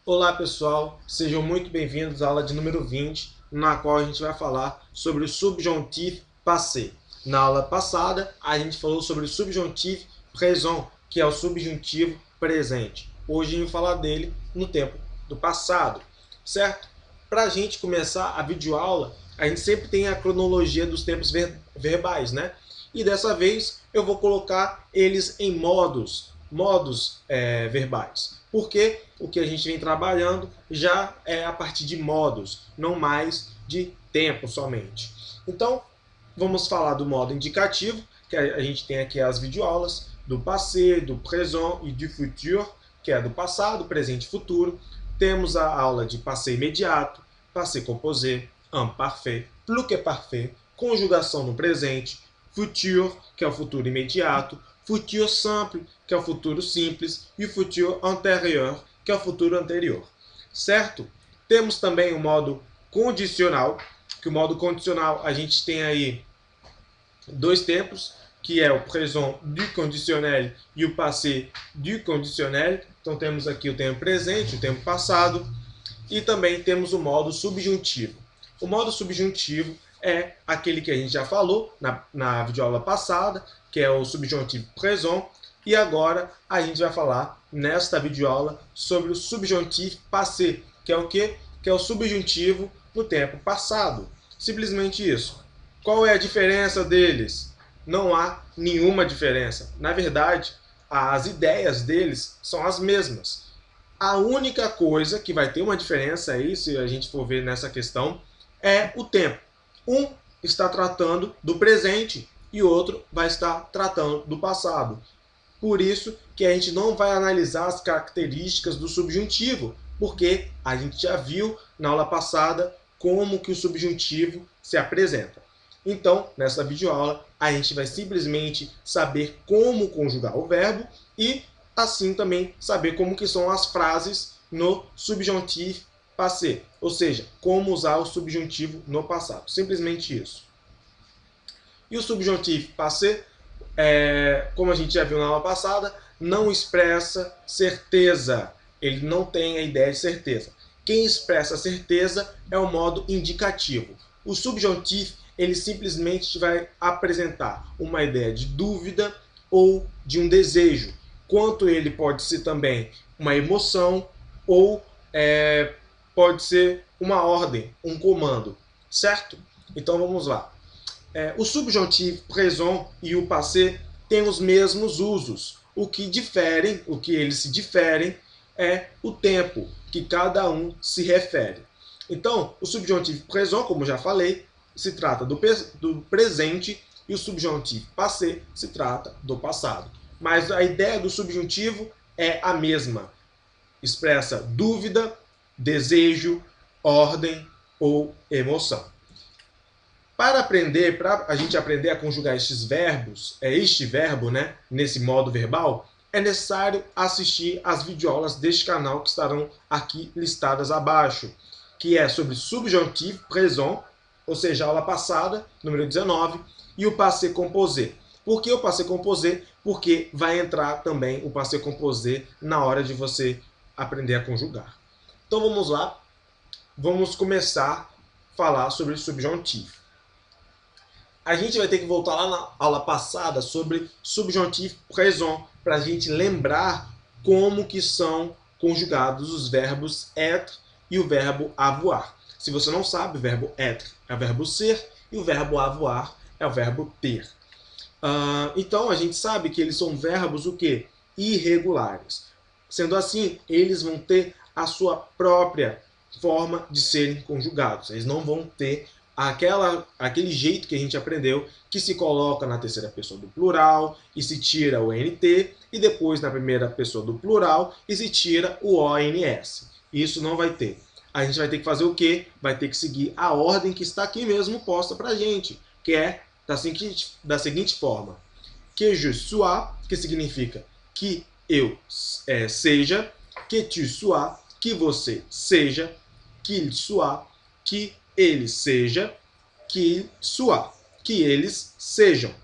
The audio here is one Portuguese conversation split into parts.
Olá pessoal, sejam muito bem-vindos à aula de número 20, na qual a gente vai falar sobre o subjonctif passé. Na aula passada, a gente falou sobre o subjonctif présent, que é o subjuntivo presente. Hoje a gente vai falar dele no tempo do passado, certo? Para a gente começar a videoaula, a gente sempre tem a cronologia dos tempos verbais, né? E dessa vez eu vou colocar eles em modos verbais. Porque o que a gente vem trabalhando já é a partir de modos, não mais de tempo somente. Então, vamos falar do modo indicativo, que a gente tem aqui as videoaulas do passé, do présent e do futur, que é do passado, presente e futuro. Temos a aula de passé imediato, passé composé, imparfait, plus que parfait, conjugação no presente, futur, que é o futuro imediato, futur simple, que é o futuro simples, e o futur antérieur, que é o futuro anterior. Certo? Temos também o modo condicional, que o modo condicional a gente tem aí dois tempos, que é o présent du conditionnel e o passé du conditionnel. Então temos aqui o tempo presente, o tempo passado, e também temos o modo subjuntivo. O modo subjuntivo é aquele que a gente já falou na videoaula passada, que é o subjuntivo présent, e agora a gente vai falar nesta videoaula sobre o subjuntivo passé, que é o quê? Que é o subjuntivo no tempo passado. Simplesmente isso. Qual é a diferença deles? Não há nenhuma diferença. Na verdade, as ideias deles são as mesmas. A única coisa que vai ter uma diferença aí, se a gente for ver nessa questão, é o tempo. Um está tratando do presente e o outro vai estar tratando do passado. Por isso que a gente não vai analisar as características do subjuntivo, porque a gente já viu na aula passada como que o subjuntivo se apresenta. Então, nessa videoaula, a gente vai simplesmente saber como conjugar o verbo e assim também saber como que são as frases no subjuntivo passé, ou seja, como usar o subjuntivo no passado. Simplesmente isso. E o subjuntivo passé, como a gente já viu na aula passada, não expressa certeza. Ele não tem a ideia de certeza. Quem expressa certeza é o modo indicativo. O subjuntivo, ele simplesmente vai apresentar uma ideia de dúvida ou de um desejo. Quanto ele pode ser também uma emoção ou pode ser uma ordem, um comando, certo? Então vamos lá. O subjuntivo présent e o passé têm os mesmos usos. O que eles se diferem é o tempo que cada um se refere. Então, o subjuntivo présent, como já falei, se trata do presente e o subjuntivo passé se trata do passado. Mas a ideia do subjuntivo é a mesma. Expressa dúvida, desejo, ordem ou emoção. Para a gente aprender a conjugar estes verbos, este verbo, né, nesse modo verbal, é necessário assistir às videoaulas deste canal que estarão aqui listadas abaixo, que é sobre subjuntivo présent, ou seja, a aula passada, número 19, e o passé composé. Por que o passé composé? Porque vai entrar também o passé composé na hora de você aprender a conjugar. Então vamos lá, vamos começar a falar sobre o subjuntivo. A gente vai ter que voltar lá na aula passada sobre subjuntivo présent, para a gente lembrar como que são conjugados os verbos être e o verbo avoir. Se você não sabe, o verbo être é o verbo ser e o verbo avoir é o verbo ter. Então, a gente sabe que eles são verbos o quê? Irregulares. Sendo assim, eles vão ter a sua própria forma de serem conjugados. Eles não vão ter aquele jeito que a gente aprendeu, que se coloca na terceira pessoa do plural e se tira o NT, e depois na primeira pessoa do plural e se tira o ONS. Isso não vai ter. A gente vai ter que fazer o quê? Vai ter que seguir a ordem que está aqui mesmo posta pra gente, que é da seguinte forma. Que je sois, que significa que eu seja, que tu sois, que você seja, qu'il soit, que ele seja, qu'il soit, que eles sejam.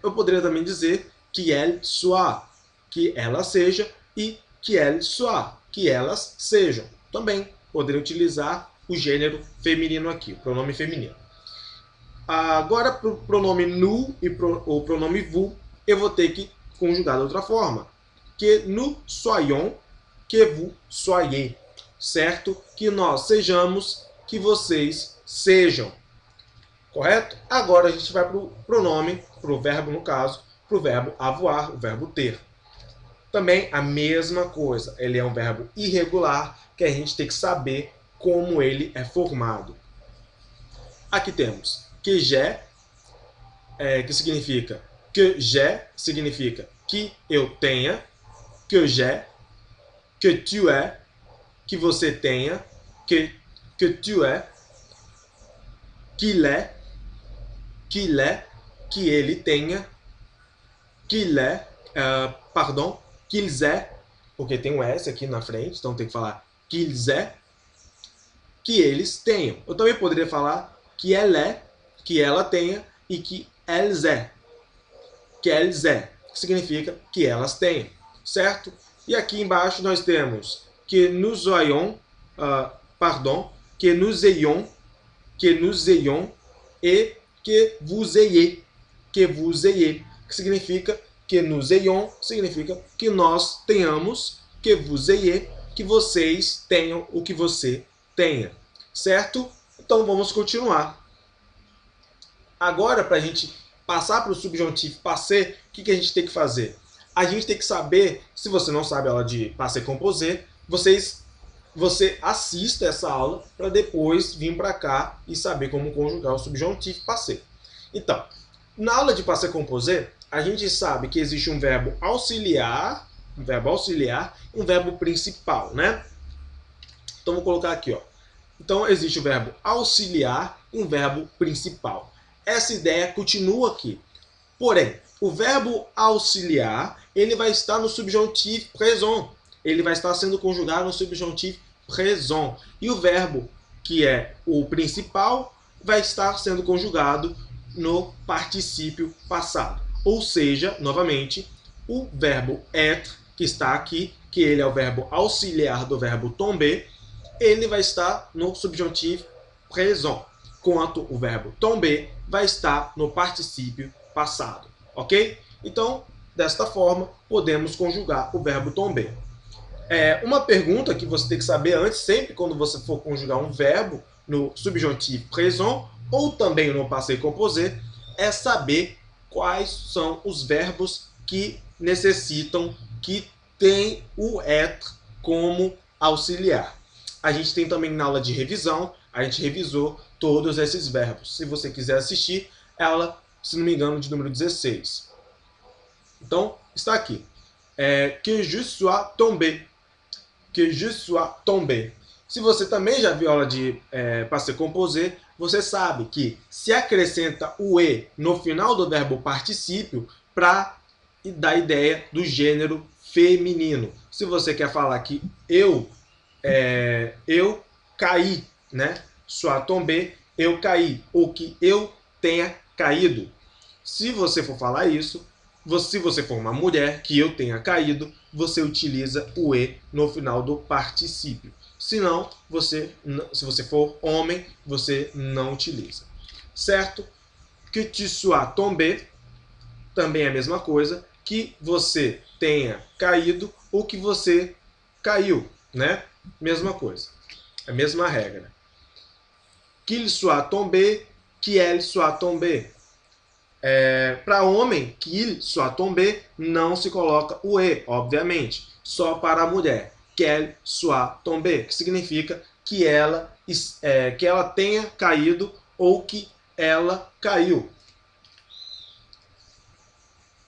Eu poderia também dizer que elle soit, que ela seja, e que elles soient, que elas sejam. Também poderia utilizar o gênero feminino aqui, o pronome feminino. Agora, para o pronome nous e o pronome vous, eu vou ter que conjugar de outra forma. Que nous soyons, que vous soyez. Certo? Que nós sejamos, que vocês sejam. Correto? Agora a gente vai para o pronome, para o verbo no caso, para o verbo avoir, o verbo ter. Também a mesma coisa. Ele é um verbo irregular que a gente tem que saber como ele é formado. Aqui temos que j'ai, que significa que eu tenha, que j'ai, que tu es, que você tenha, que tu es, qu'il est, que ele tenha, qu'ils aient, porque tem um S aqui na frente, então tem que falar qu'ils aient, que eles tenham. Eu também poderia falar que ela é, que ela tenha, e que elles aient, que significa que elas tenham, certo? E aqui embaixo nós temos que nous ayons, que nous ayons, e que vous ayez, que significa que nous ayons, significa que nós tenhamos, que vous ayez, que vocês tenham o que você tenha, certo? Então vamos continuar. Agora, para a gente passar para o subjuntivo passé, o que a gente tem que fazer? A gente tem que saber, se você não sabe a aula de passé composé, você assista essa aula para depois vir para cá e saber como conjugar o subjuntivo passé. Então, na aula de passé composé, a gente sabe que existe um verbo auxiliar e um verbo principal, né? Então, vou colocar aqui, ó. Então, existe o verbo auxiliar e um verbo principal. Essa ideia continua aqui. Porém, o verbo auxiliar, ele vai estar no subjuntivo présent. Ele vai estar sendo conjugado no subjuntivo présent. E o verbo, que é o principal, vai estar sendo conjugado no particípio passado. Ou seja, novamente, o verbo être, que está aqui, que ele é o verbo auxiliar do verbo tomber, ele vai estar no subjuntivo présent, enquanto o verbo tomber vai estar no particípio passado, ok? Então, desta forma, podemos conjugar o verbo tomber. Uma pergunta que você tem que saber antes, sempre quando você for conjugar um verbo no subjuntivo présent ou também no passé composé, é saber quais são os verbos que necessitam, que tem o être como auxiliar. A gente tem também na aula de revisão, a gente revisou todos esses verbos. Se você quiser assistir, ela, se não me engano, de número 16. Então, está aqui. Que je sois tombé. Que je sois tombé. Se você também já viu a aula de passé composé, você sabe que se acrescenta o E no final do verbo particípio para dar a ideia do gênero feminino. Se você quer falar que eu caí, né? Sois tombé, eu caí, ou que eu tenha caído. Se você for falar isso, se você for uma mulher, que eu tenha caído, você utiliza o E no final do particípio. Se não, se você for homem, você não utiliza. Certo? Que tu sois tombé, também é a mesma coisa, que você tenha caído ou que você caiu, né? Mesma coisa. A mesma regra. Qu'il soit tombé, qu'elle soit tombée. Para homem, qu'il soit tombé, não se coloca o E, obviamente. Só para a mulher, qu'elle soit tombée, que significa que ela tenha caído ou que ela caiu.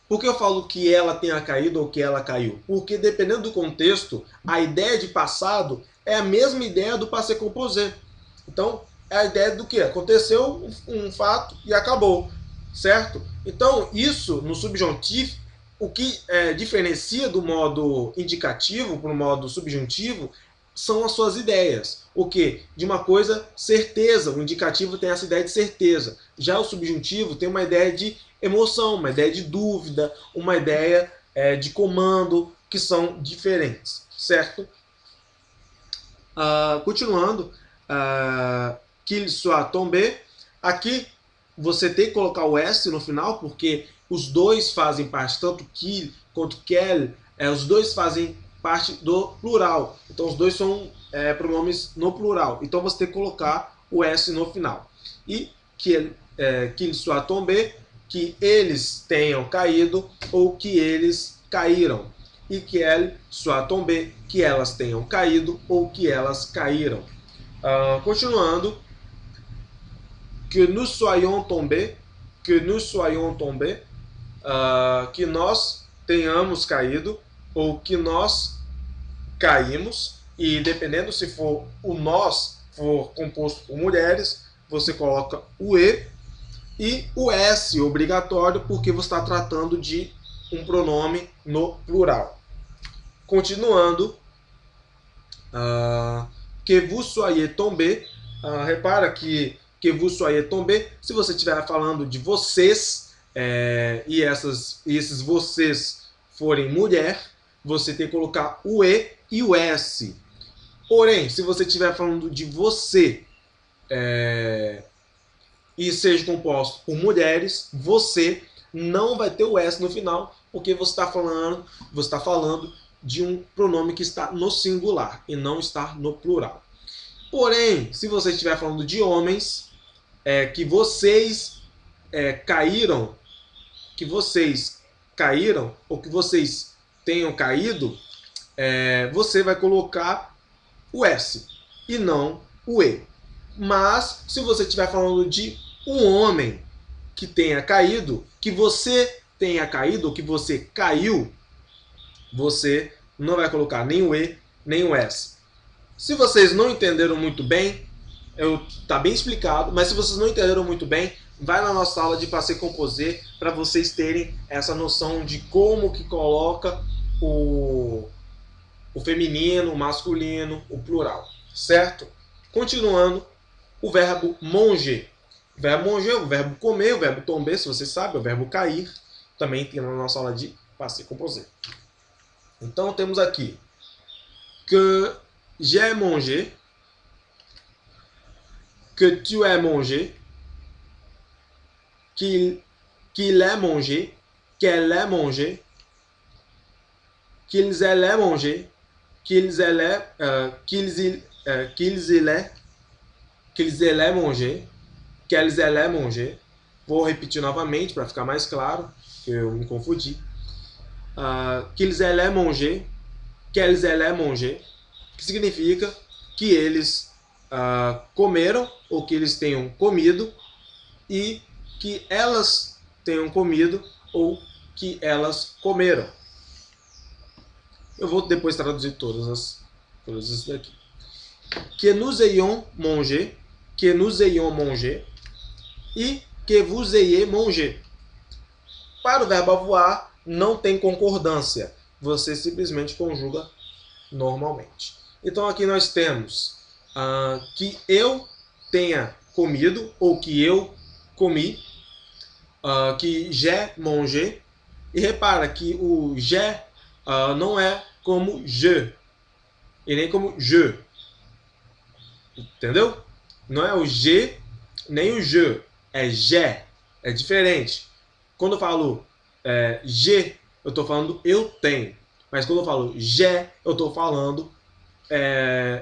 Por que eu falo que ela tenha caído ou que ela caiu? Porque dependendo do contexto, a ideia de passado é a mesma ideia do passé composé. Então, é a ideia do que? Aconteceu um fato e acabou, certo? Então, isso no subjuntivo, o que diferencia do modo indicativo para o modo subjuntivo são as suas ideias. O que? De uma coisa, certeza. O indicativo tem essa ideia de certeza. Já o subjuntivo tem uma ideia de emoção, uma ideia de dúvida, uma ideia de comando, que são diferentes. certo? Continuando, qu'ils soient tombés. Aqui você tem que colocar o S no final, porque os dois fazem parte, tanto qu'il quanto qu'elle, os dois fazem parte do plural. Então os dois são pronomes no plural. Então você tem que colocar o S no final. E qu'ils soient tombés, que eles tenham caído ou que eles caíram. E qu'elles soient tombées, que elas tenham caído ou que elas caíram. Continuando, que nous soyons tombés, que nous soyons tombés, que nós tenhamos caído ou que nós caímos, e dependendo se for o nós for composto por mulheres, você coloca o e o S obrigatório, porque você está tratando de um pronome no plural. Continuando, que vous soyez tombés, repara que vous soyez tombés, se você estiver falando de vocês, e esses vocês forem mulher, você tem que colocar o e o S. Porém, se você estiver falando de você, e seja composto por mulheres, você não vai ter o S no final, porque você está falando de um pronome que está no singular e não está no plural. Porém, se você estiver falando de homens, que vocês caíram, ou que vocês tenham caído, você vai colocar o S e não o E. Mas, se você estiver falando de um homem que tenha caído, que você tenha caído, ou que você caiu, você não vai colocar nem o E, nem o S. Se vocês não entenderam muito bem, tá bem explicado, mas se vocês não entenderam muito bem, vai na nossa aula de Passé Composé para vocês terem essa noção de como que coloca o feminino, o masculino, o plural, certo? Continuando, o verbo manger. O verbo manger, o verbo comer, o verbo tomber, se você sabe, o verbo cair, também tem na nossa aula de Passé Composé. Então temos aqui que j'ai mangé, que tu as mangé, qu'il ait mangé, qu'elle ait mangé, qu'ils aient mangé, qu'ils aient mangé, qu'elles aient mangé. Vou repetir novamente para ficar mais claro, que eu me confundi. Qu'ils aient mangé, qu'elles aient mangé, que significa que eles comeram ou que eles tenham comido, e que elas tenham comido ou que elas comeram. Eu vou depois traduzir todas essas daqui. Que nous ayons mangé, que nous ayons mangé e que vous ayez mangé. Para o verbo avoir não tem concordância, você simplesmente conjuga normalmente. Então aqui nós temos que eu tenha comido ou que eu comi, que j'ai mangé, e repara que o j'ai não é como je e nem como je, entendeu? Não é o je nem o je, é j'ai, é diferente. Quando eu falo je, eu estou falando eu tenho, mas quando eu falo j'ai, eu estou falando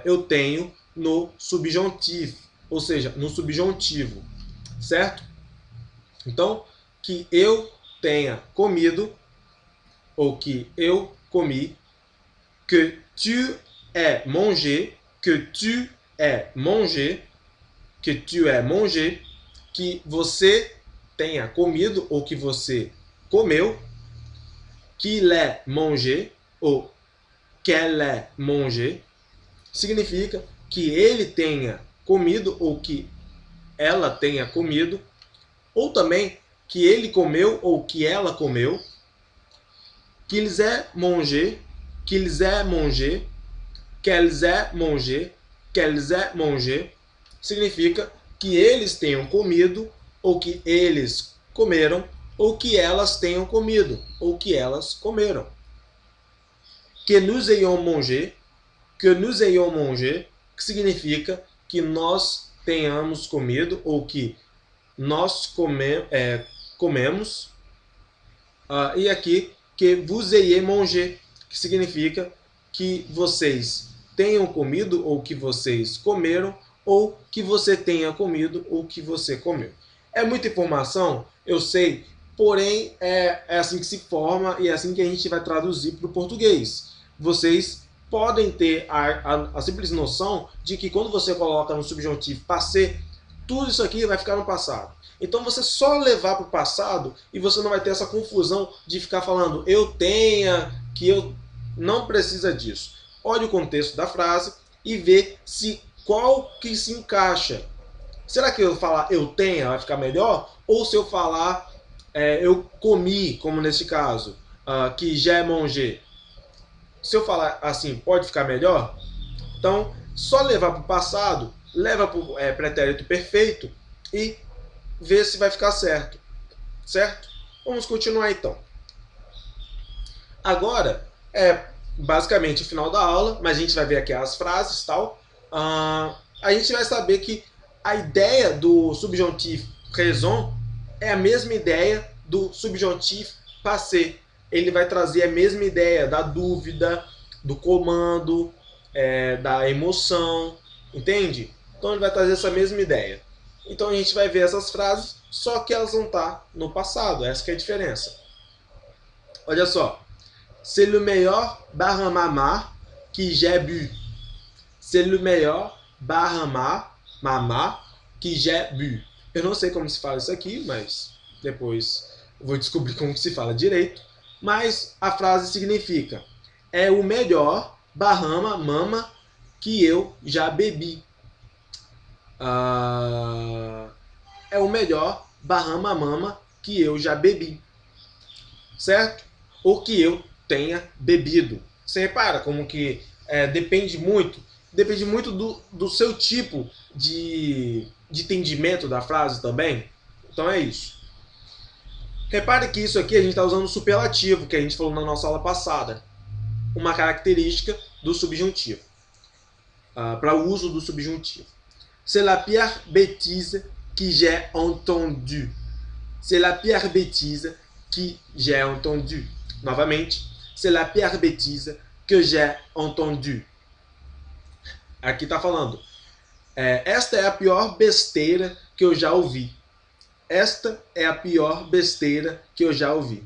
eu tenho no subjuntivo, ou seja, no subjuntivo, certo? Então, que eu tenha comido ou que eu comi, que tu aies mangé, que tu aies mangé, que tu aies mangé, que você tenha comido ou que você comeu, qu'il ait mangé ou qu'elle ait mangé, significa que ele tenha comido ou que ela tenha comido, ou também que ele comeu ou que ela comeu. Qu'ils aient mangé, qu'ils aient mangé, qu'elles aient mangé, qu'elles aient mangé, significa que eles tenham comido ou que eles comeram, ou que elas tenham comido ou que elas comeram. que nous ayons mangé, que nous ayons mangé, que significa que nós tenhamos comido ou que nós comemos. E aqui, que vous ayez mangé, que significa que vocês tenham comido ou que vocês comeram, ou que você tenha comido ou que você comeu. É muita informação, eu sei, porém é assim que se forma e é assim que a gente vai traduzir para o português. Vocês podem ter a simples noção de que quando você coloca no subjuntivo passé, tudo isso aqui vai ficar no passado. Então você só levar para o passado e você não vai ter essa confusão de ficar falando eu tenha, que eu não precisa disso. Olhe o contexto da frase e vê se qual que se encaixa. Será que eu falar eu tenha vai ficar melhor? Ou se eu falar eu comi, como nesse caso, que j'ai mangé. Se eu falar assim, pode ficar melhor? Então, só levar para o passado, leva para o pretérito perfeito e vê se vai ficar certo. Certo? Vamos continuar então. Agora, basicamente o final da aula, mas a gente vai ver aqui as frases e tal. A gente vai saber que a ideia do subjuntivo raison é a mesma ideia do subjuntivo passé. Ele vai trazer a mesma ideia da dúvida, do comando, da emoção, entende? Então ele vai trazer essa mesma ideia. Então a gente vai ver essas frases, só que elas vão estar no passado, essa que é a diferença. Olha só. C'est le meilleur bahamama que j'ai bu. C'est le meilleur bahamama que j'ai bu. Eu não sei como se fala isso aqui, mas depois vou descobrir como se fala direito. Mas a frase significa: é o melhor Bahama Mama que eu já bebi. É o melhor Bahama Mama que eu já bebi. Certo? Ou que eu tenha bebido. Você repara como que depende muito do seu tipo de entendimento da frase também. Então é isso. Repare que isso aqui a gente está usando o superlativo, que a gente falou na nossa aula passada. Uma característica do subjuntivo. Para o uso do subjuntivo. C'est la pire bêtise que j'ai entendue. C'est la pire bêtise que j'ai entendue. Novamente. C'est la pire bêtise que j'ai entendue. Aqui está falando. Esta é a pior besteira que eu já ouvi. Esta é a pior besteira que eu já ouvi.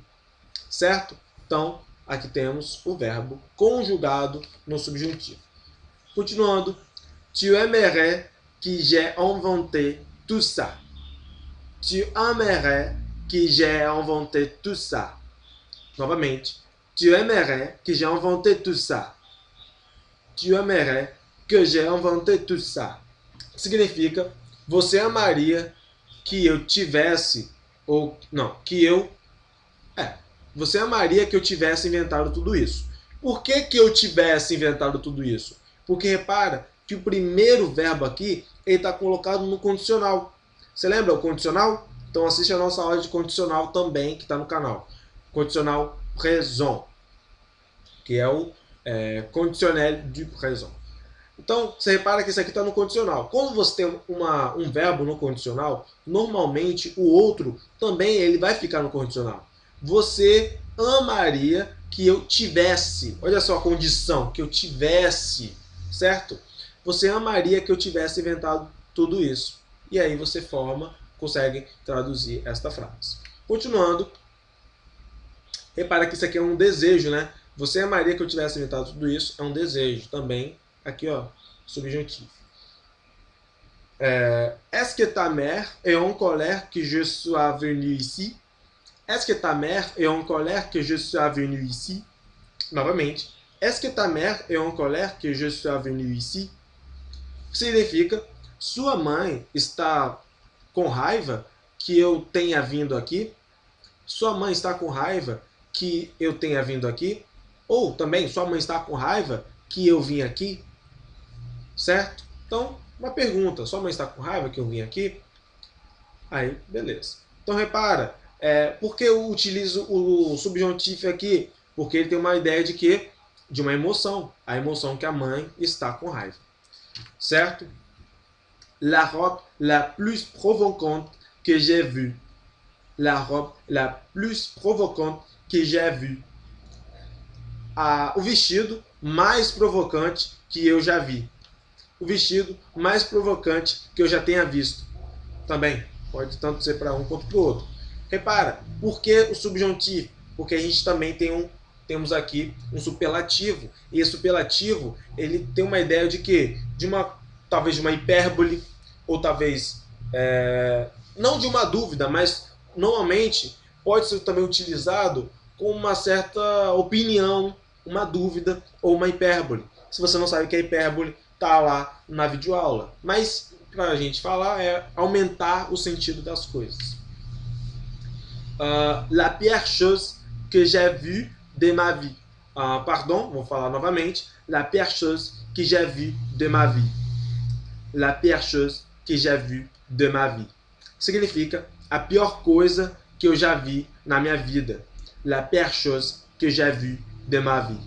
Certo? Então, aqui temos o verbo conjugado no subjuntivo. Continuando. Tu aimerais que j'ai inventé tout ça. Tu aimerais que j'ai inventé tout ça. Novamente. Tu aimerais que j'ai inventé tout ça. Tu aimerais que j'ai inventé tout ça. Significa, você amaria que eu tivesse, ou não, que eu, você amaria que eu tivesse inventado tudo isso. Por que que eu tivesse inventado tudo isso? Porque repara que o primeiro verbo aqui, ele está colocado no condicional. Você lembra o condicional? Então assiste a nossa aula de condicional também, que está no canal. Condicional raison, que é o conditionnel du présent. Então, você repara que isso aqui está no condicional. Quando você tem um verbo no condicional, normalmente o outro também ele vai ficar no condicional. Você amaria que eu tivesse, olha só a condição, que eu tivesse, certo? Você amaria que eu tivesse inventado tudo isso. E aí você consegue traduzir esta frase. Continuando, repara que isso aqui é um desejo, né? Você amaria que eu tivesse inventado tudo isso, é um desejo também. Aqui, ó, subjuntivo. Est-ce que ta mère est en colère que je sois venu ici? Est-ce que ta mère est en colère que je sois venu ici? Novamente. Est-ce que ta mère est en colère que je sois venu ici? Significa, sua mãe está com raiva que eu tenha vindo aqui? Sua mãe está com raiva que eu tenha vindo aqui? Ou também, sua mãe está com raiva que eu vim aqui? Certo? Então, uma pergunta. Sua mãe está com raiva que eu vim aqui? Aí, beleza. Então, repara. Por que eu utilizo o subjuntivo aqui? Porque ele tem uma ideia de que de uma emoção, a emoção que a mãe está com raiva. Certo? La robe la plus provocante que j'ai vue. La robe la plus provocante que j'ai vue. O vestido mais provocante que eu já vi. O vestido mais provocante que eu já tenha visto. Também pode tanto ser para um quanto para o outro. Repara, por que o subjuntivo? Porque a gente também temos aqui um superlativo. E esse superlativo, ele tem uma ideia de quê? Talvez de uma hipérbole, ou talvez, não de uma dúvida, mas normalmente pode ser também utilizado com uma certa opinião, uma dúvida ou uma hipérbole. Se você não sabe o que é hipérbole, tá lá na videoaula. Mas para a gente falar é aumentar o sentido das coisas. La pire chose que j'ai vue de ma vie. Vou falar novamente. La pire chose que j'ai vue de ma vie. La pire chose que j'ai vue de ma vie. Significa a pior coisa que eu já vi na minha vida. La pire chose que j'ai vue de ma vie.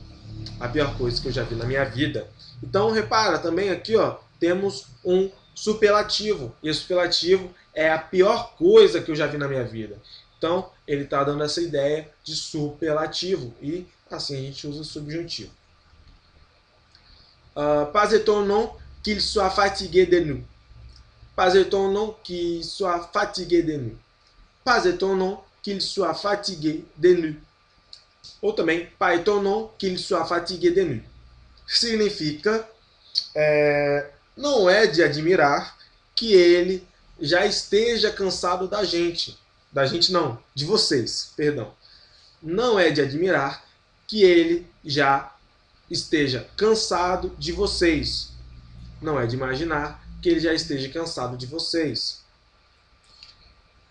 A pior coisa que eu já vi na minha vida. Então, repara, também aqui ó, temos um superlativo. E o superlativo é a pior coisa que eu já vi na minha vida. Então, ele está dando essa ideia de superlativo. E assim a gente usa o subjuntivo. Pas étonnant qu'il soit fatigué de nous. Pas étonnant qu'il soit fatigué de nous. Pas étonnant qu'il soit fatigué de nous. Ou também, pas étonnant qu'il soit fatigué de nous. Significa, não é de admirar que ele já esteja cansado da gente. Da gente não, de vocês, perdão. Não é de admirar que ele já esteja cansado de vocês. Não é de imaginar que ele já esteja cansado de vocês.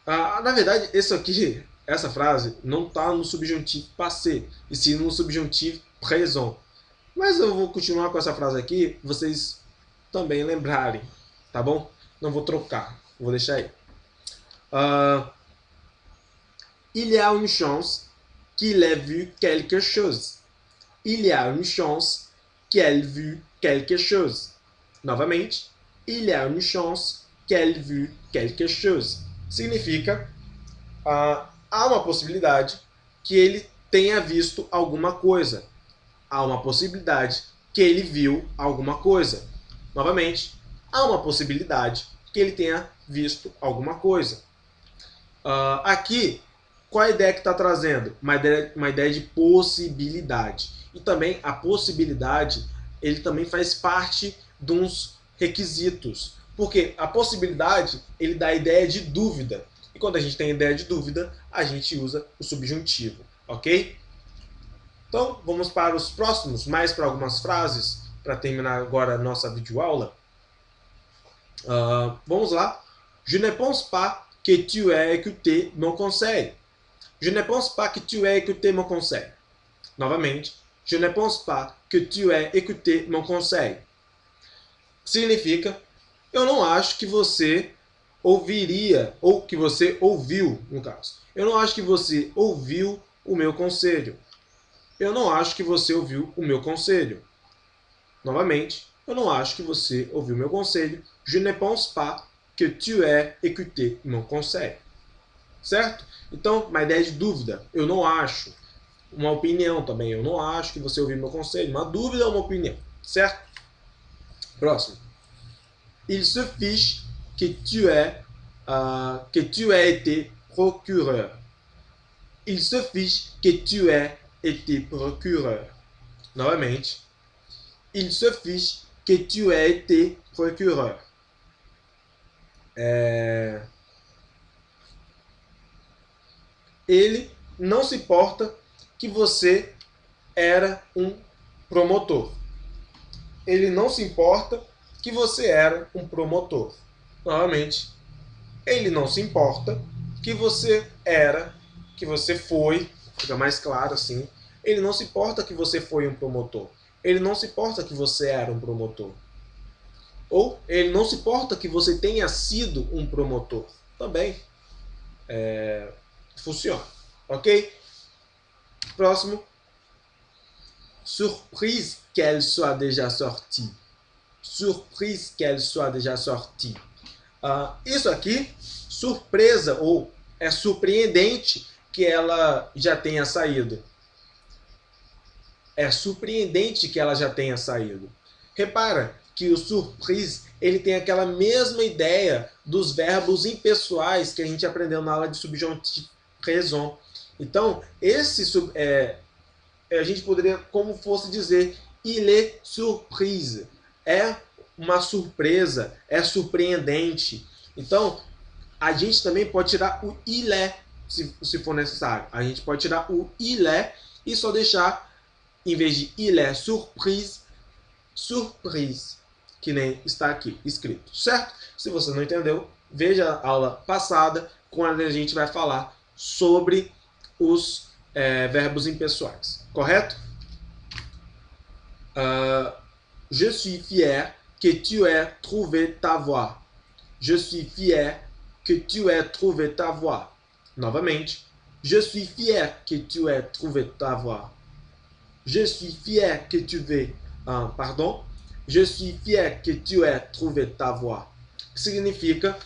Na verdade, essa frase não está no subjuntivo passé, e sim no subjuntivo présent. Mas eu vou continuar com essa frase aqui, vocês também lembrarem, tá bom? Não vou trocar, vou deixar aí. Il y a une chance qu'il ait vu quelque chose. Il y a une chance qu'elle vu quelque chose. Novamente, il y a une chance qu'elle vu quelque chose. Significa, há uma possibilidade que ele tenha visto alguma coisa. Há uma possibilidade que ele viu alguma coisa. Novamente, há uma possibilidade que ele tenha visto alguma coisa. Aqui, qual a ideia que está trazendo? Uma ideia de possibilidade. E também a possibilidade, ele também faz parte de uns requisitos. Porque a possibilidade, ele dá a ideia de dúvida. E quando a gente tem ideia de dúvida, a gente usa o subjuntivo, ok? Então, vamos para os próximos, mais para algumas frases, para terminar agora a nossa videoaula. Vamos lá. Je ne pense pas que tu aies écouté mon conseil. Je ne pense pas que tu aies écouté mon conseil. Novamente. Je ne pense pas que tu aies écouté mon conseil. Significa, eu não acho que você ouviria, ou que você ouviu, no caso. Eu não acho que você ouviu o meu conselho. Eu não acho que você ouviu o meu conselho. Novamente, eu não acho que você ouviu o meu conselho. Je ne pense pas que tu aies écouté mon conseil. Certo? Então, uma ideia de dúvida. Eu não acho. Uma opinião também. Eu não acho que você ouviu meu conselho. Uma dúvida ou uma opinião. Certo? Próximo. Il se fiche que tu aies été procureur. Il se fiche que tu aies été procureur. Novamente. Il se fiche que tu aies été procureur. Ele não se importa que você era um promotor. Ele não se importa que você era um promotor. Novamente, ele não se importa que você era, que você foi, fica mais claro assim. Ele não se importa que você foi um promotor. Ele não se importa que você era um promotor. Ou ele não se importa que você tenha sido um promotor. Também funciona. Ok? Próximo. Surprise qu'elle soit déjà sortie. Surprise qu'elle soit déjà sortie. Isso aqui, surpresa, ou é surpreendente que ela já tenha saído. É surpreendente que ela já tenha saído. Repara que o surprise ele tem aquela mesma ideia dos verbos impessoais que a gente aprendeu na aula de subjonctif présent. Então, a gente poderia, como fosse dizer, il est surprise. É uma surpresa, é surpreendente. Então, a gente também pode tirar o il est, se for necessário. A gente pode tirar o il est e só deixar, em vez de il est surprise, surprise, que nem está aqui escrito, certo? Se você não entendeu, veja a aula passada, quando a gente vai falar sobre os verbos impessoais, correto? Je suis fier que tu aies trouvé ta voie. Je suis fier que tu aies trouvé ta voie. Novamente, je suis fier que tu aies trouvé ta voie. Je suis fier que tu aies Je suis fier que tu aies trouvé ta voie. Que significa,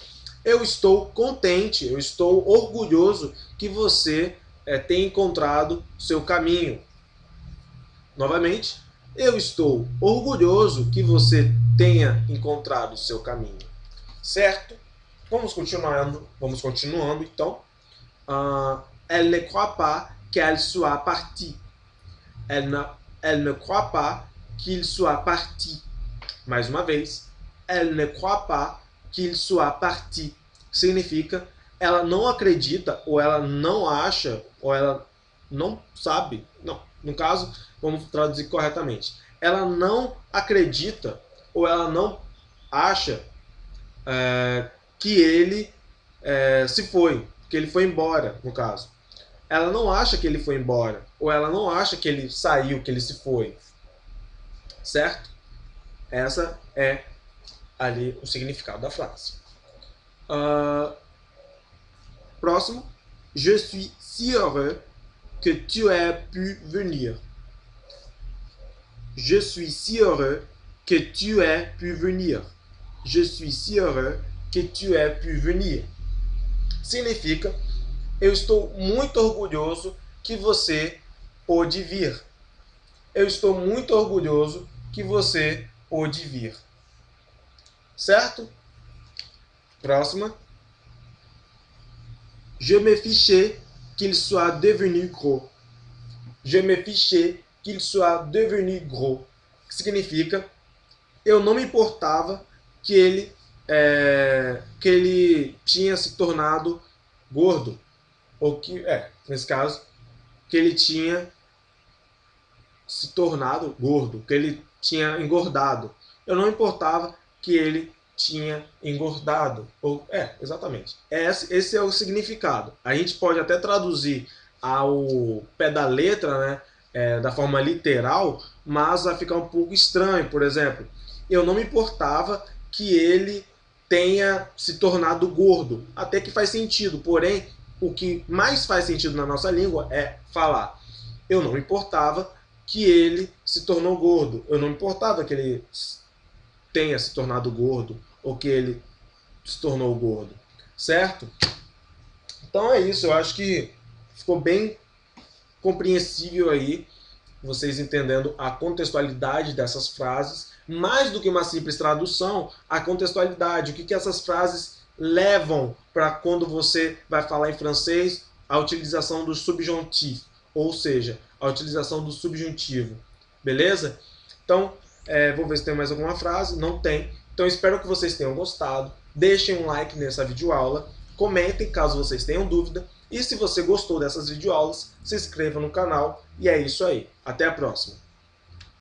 eu estou contente, eu estou orgulhoso que você tenha encontrado seu caminho. Novamente, eu estou orgulhoso que você tenha encontrado seu caminho. Certo? Vamos continuando então. Elle ne croit pas qu'elle soit partie. Elle ne croit pas qu'il soit parti. Mais uma vez, elle ne croit pas qu'il soit parti. Significa, ela não acredita, ou ela não acha, ou ela não sabe. Não, no caso, vamos traduzir corretamente. Ela não acredita, ou ela não acha que ele se foi, que ele foi embora, no caso. Ela não acha que ele foi embora, ou ela não acha que ele saiu, que ele se foi. Certo? Essa é ali o significado da frase. Próximo. Je suis si heureux que tu aies pu venir. Je suis si heureux que tu aies pu venir. Je suis si heureux que tu aies pu venir. Significa, eu estou muito orgulhoso que você pôde vir. Eu estou muito orgulhoso que você pôde vir. Certo? Próxima. Je me fichais qu'il soit devenu gros. Je me fichais qu'il soit devenu gros. Que significa, eu não me importava que ele tinha se tornado gordo. Ou que, nesse caso, que ele tinha se tornado gordo, que ele tinha engordado. Eu não importava que ele tinha engordado. Exatamente. Esse é o significado. A gente pode até traduzir ao pé da letra, né, da forma literal, mas vai ficar um pouco estranho. Por exemplo, eu não me importava que ele tenha se tornado gordo. Até que faz sentido, porém, o que mais faz sentido na nossa língua é falar: eu não me importava que ele se tornou gordo. Eu não me importava que ele tenha se tornado gordo ou que ele se tornou gordo. Certo? Então é isso. Eu acho que ficou bem compreensível aí, vocês entendendo a contextualidade dessas frases. Mais do que uma simples tradução, a contextualidade. O que essas frases levam para quando você vai falar em francês, a utilização do subjonctif, ou seja, a utilização do subjuntivo. Beleza? Então, vou ver se tem mais alguma frase. Não tem. Então, espero que vocês tenham gostado. Deixem um like nessa videoaula. Comentem caso vocês tenham dúvida. E se você gostou dessas videoaulas, se inscreva no canal. E é isso aí. Até a próxima.